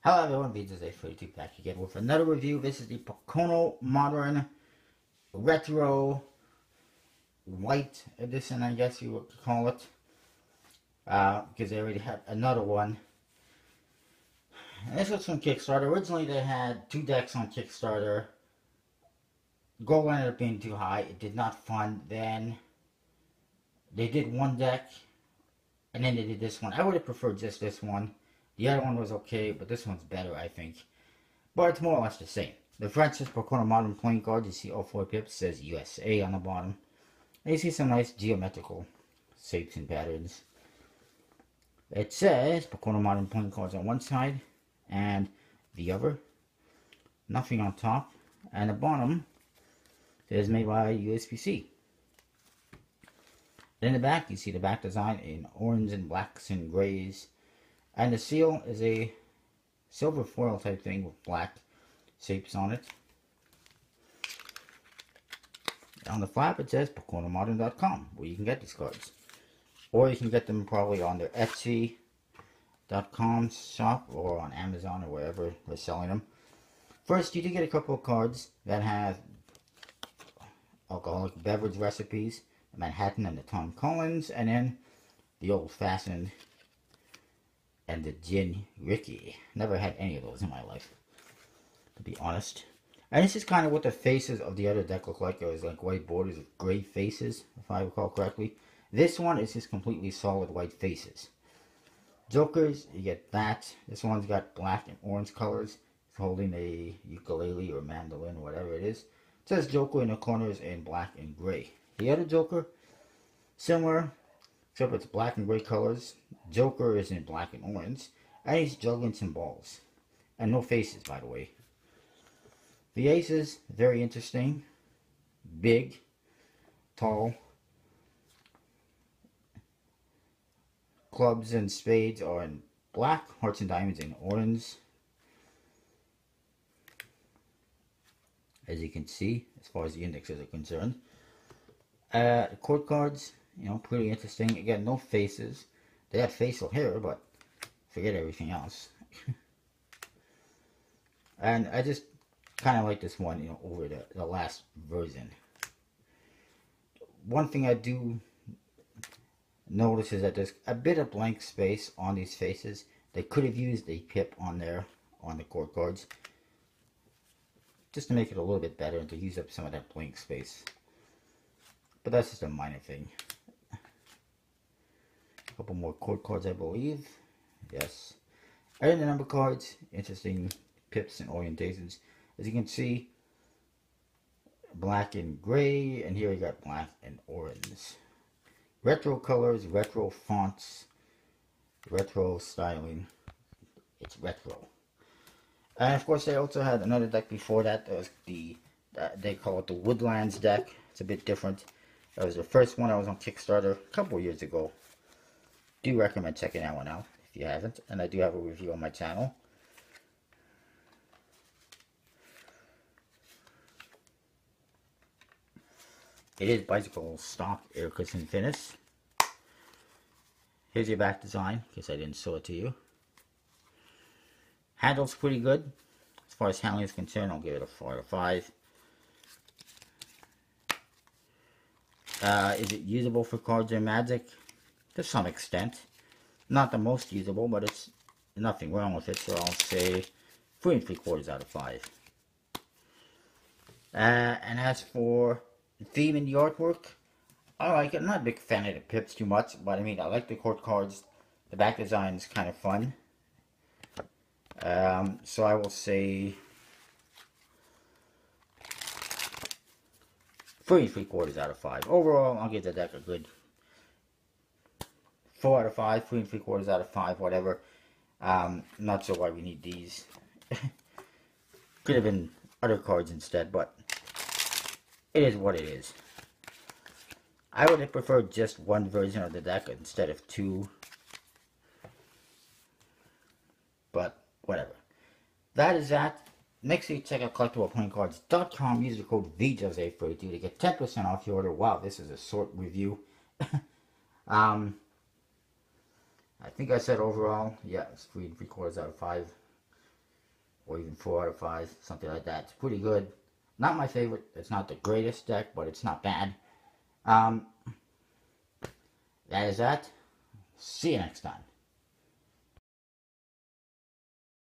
Hello everyone, VJJ42 back again with another review. This is the Pocono Modern Retro White Edition, I guess you would call it. Because they already had another one. And this was from Kickstarter. Originally they had 2 decks on Kickstarter. Goal ended up being too high. It did not fund. Then they did 1 deck. And then they did this one. I would have preferred just this one. The other one was okay, but this one's better, I think. But it's more or less the same. The front says Pocono Modern playing cards. You see all 4 pips. It says USA on the bottom. And you see some nice geometrical shapes and patterns. It says Pocono Modern playing cards on one side and the other. Nothing on top. And the bottom is made by USPC. In the back, you see the back design in orange and blacks and grays. And the seal is a silver foil type thing with black shapes on it. On the flap it says PoconoModern.com, where you can get these cards. Or you can get them probably on their Etsy.com shop or on Amazon or wherever they're selling them. First, you do get a couple of cards that have alcoholic beverage recipes, the Manhattan and the Tom Collins, and then the old-fashioned and the Gin Ricky. Never had any of those in my life, to be honest. And this is kind of what the faces of the other deck look like. It was like white borders with gray faces, if I recall correctly. This one is just completely solid white faces. Jokers, you get that. This one's got black and orange colors. It's holding a ukulele or mandolin, or whatever it is. It says Joker in the corners in black and gray. The other Joker, similar, except it's black and gray colors. Joker is in black and orange. And he's juggling some balls. And no faces, by the way. The aces, very interesting. Big. Tall. Clubs and spades are in black. Hearts and diamonds in orange. As you can see, as far as the indexes are concerned. Court cards, you know, pretty interesting. Again, no faces. They had facial hair, but forget everything else. And I just kind of like this one, you know, over the last version. One thing I do notice is that there's a bit of blank space on these faces. They could have used a pip on there, on the court cards, just to make it a little bit better and to use up some of that blank space. But that's just a minor thing. A couple more court cards, I believe. Yes. And the number cards, interesting pips and orientations. As you can see, black and gray, and here you got black and orange. Retro colors, retro fonts, retro styling. It's retro. And of course, they also had another deck before that. That was they call it the Woodlands deck. It's a bit different. That was the first one. I was on Kickstarter a couple years ago. Do recommend checking that one out if you haven't. And I do have a review on my channel. It is bicycle stock air cushion finish. Here's your back design, in case I didn't show it to you. Handle's pretty good. As far as handling is concerned, I'll give it a 4 out of 5. Is it usable for cards or Magic? To some extent. Not the most usable, but it's nothing wrong with it, so I'll say 3 3/4 out of 5. And as for the theme and the artwork, I like it. I'm not a big fan of the pips too much, but I mean, I like the court cards. The back design is kind of fun. So I will say 3 3/4 out of 5. Overall, I'll give the deck a good 4 out of 5, 3 3/4 out of 5, whatever. Not sure why we need these. Could have been other cards instead, but it is what it is. I would have preferred just one version of the deck instead of 2. But whatever. That is that. Make sure you check out collectibleplayingcards.com. Use the code VJose42 to get 10% off your order. Wow, this is a short review. I think I said overall, yeah, it's 3 3/4 out of 5. or even 4 out of 5, something like that. It's pretty good. Not my favorite. It's not the greatest deck, but it's not bad. That is that. See you next time.